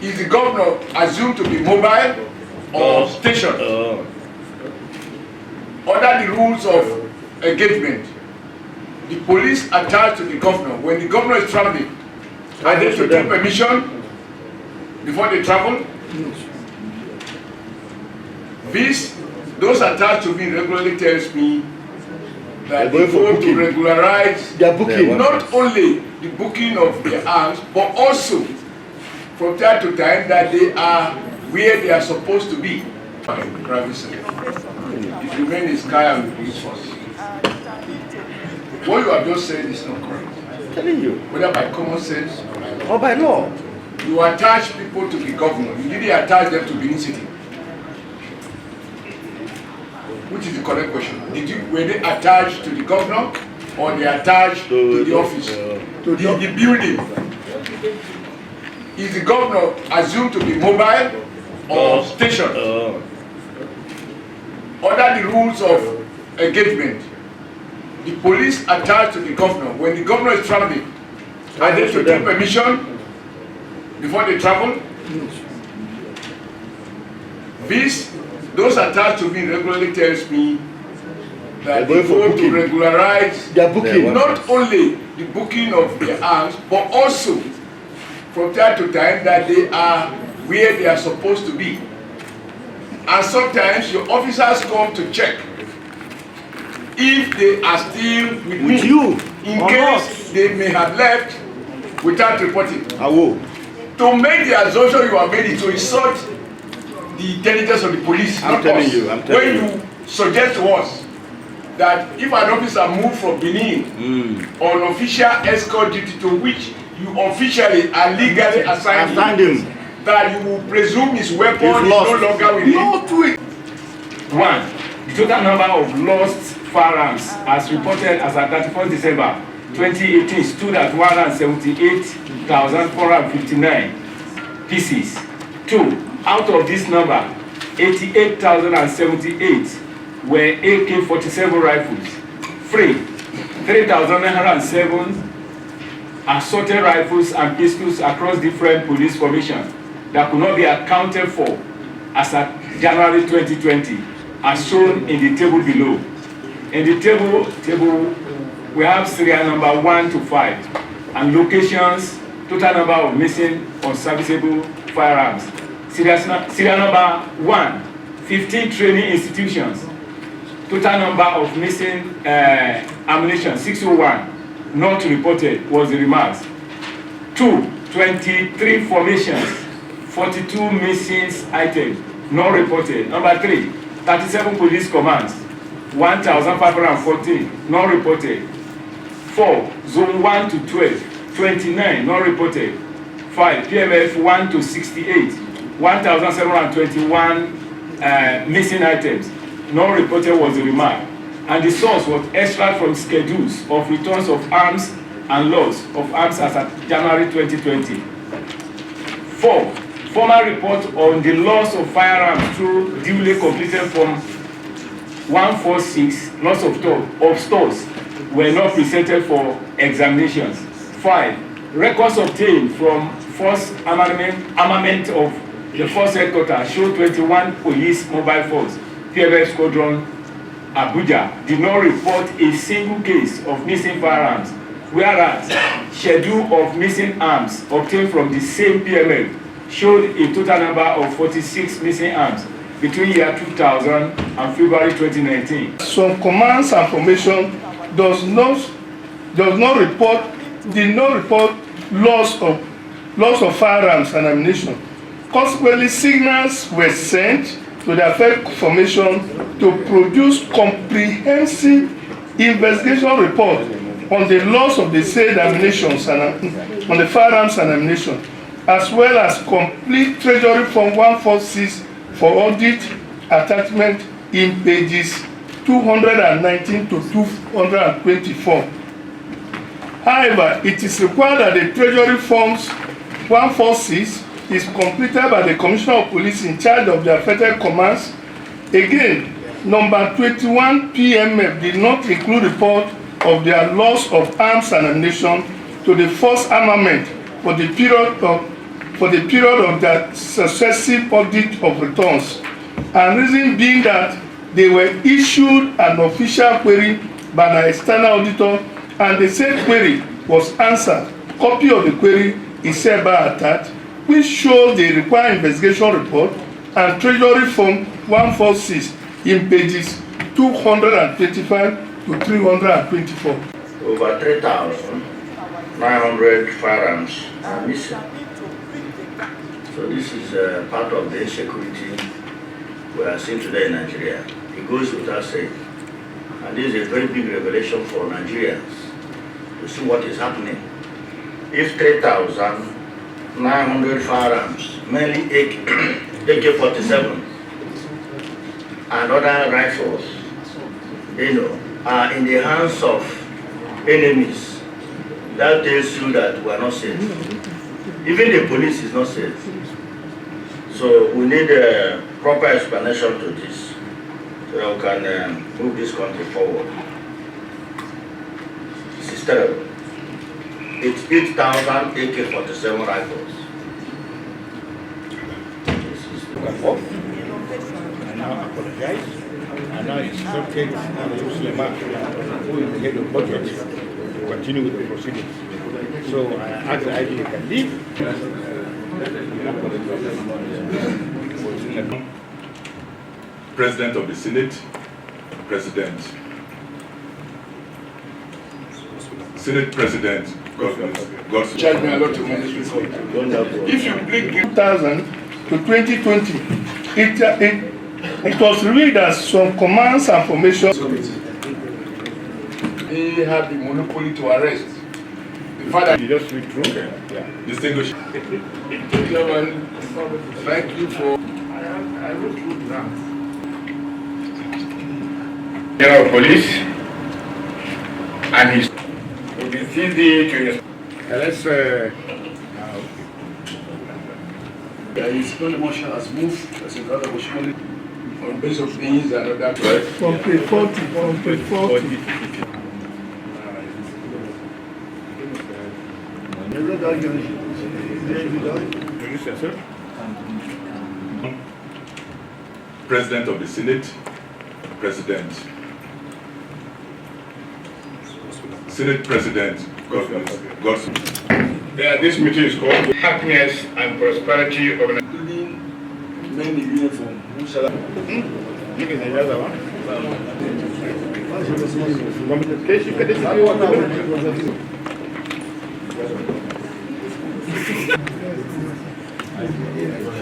Is the governor assumed to be mobile or stationed? Under the rules of engagement, the police attached to the governor. When the governor is traveling, are they to take permission before they travel? Those attached to me regularly tells me that they go to regularize not only the booking of their arms, but also from time to time that they are where they are supposed to be. It remains sky and police force. What you have just said is not correct. I'm telling you. Whether by common sense or by law. You attach people to the governor. You didn't attach them to Benin City. Which is the correct question? Were they attached to the governor or they attached to the office? To the building? Is the governor assumed to be mobile or stationed? Under the rules of engagement, the police attached to the governor. When the governor is traveling, are they to take permission before they travel? Those attached to me regularly tells me that they go to regularize not only the booking of their arms, but also from time to time that they are where they are supposed to be. And sometimes your officers come to check if they are still with you in case they may have left without reporting. To make the assumption you are made to insult the intelligence of the police. I'm telling you. When you suggest to us that if an officer moves from Benin on official escort duty to which you officially are legally assigned him, that you will presume his weapon is no longer with him. One, the total number of lost firearms as reported as at 31st December 2018 stood at 178,459 pieces. 2, out of this number, 88,078 were AK-47 rifles. 3,907 assorted rifles and pistols across different police formations that could not be accounted for as at January 2020, as shown in the table below. In the table we have serial number 1 to 5 and locations, total number of missing unserviceable firearms. Serial number 1, 15 training institutions. Total number of missing ammunition, 601, not reported, was the remarks. 2, 23 formations, 42 missing items, not reported. Number 3, 37 police commands, 1,514, not reported. 4, zone 1 to 12, 29, not reported. 5, PMF 1 to 68, 1,721 missing items, not reported, was the remark. And the source was extract from schedules of returns of arms and loss of arms as at January 2020. 4, formal report on the loss of firearms through duly completed Form 146, loss of stores, were not presented for examinations. 5, records obtained from force armament of the force headquarters show 21 police mobile force, PFF Squadron, Abuja, did not report a single case of missing firearms, whereas schedule of missing arms obtained from the same PMF showed a total number of 46 missing arms between year 2000 and February 2019. Some commands and formation did not report loss of firearms and ammunition. Consequently, signals were sent to the affected formation to produce comprehensive investigation report on the loss of the said ammunition on the firearms and ammunition, as well as complete Treasury Form 146 for audit attachment in pages 219 to 224. However, it is required that the Treasury Forms 146 is completed by the Commissioner of Police in charge of the affected commands. Again, number 21 PMF did not include report of their loss of arms and ammunition to the force armament for the period of for the period of their successive audit of returns, and reason being that they were issued an official query by an external auditor, and the said query was answered. Copy of the query is hereby attached, which shows the required investigation report and Treasury Form 146 in pages 225 to 324. Over 3,900 firearms are missing. So this is part of the insecurity we are seeing today in Nigeria. It goes without saying. And this is a very big revelation for Nigerians to see what is happening. If 3,900 firearms, mainly AK-47 and other rifles, are in the hands of enemies, that tells you that we are not safe. Even the police is not safe. So we need a proper explanation to this, so that we can move this country forward. This is terrible. It's 8,000 AK-47 rifles. I now apologize. And now instructed Suleiman, who is the head of budget, to continue with the proceedings. So I ask the IG can leave. President of the Senate, President. Senate President, God Charge me a lot of money. If you bring 2000 to 2020, it was revealed that some commands and formations. They have the monopoly to arrest. The father. You just read through. Okay. Yeah. Distinguished. Thank you for. I wrote through now. General of Police and his will be CD to Let's. His Holy Marshal has moved as a brother Oshiomole on base of things and other. From page 40, from page 40. President of the Senate, President. Senate President, God. this meeting is called Happiness and Prosperity of Including men in uniform. Who shall I? Communication.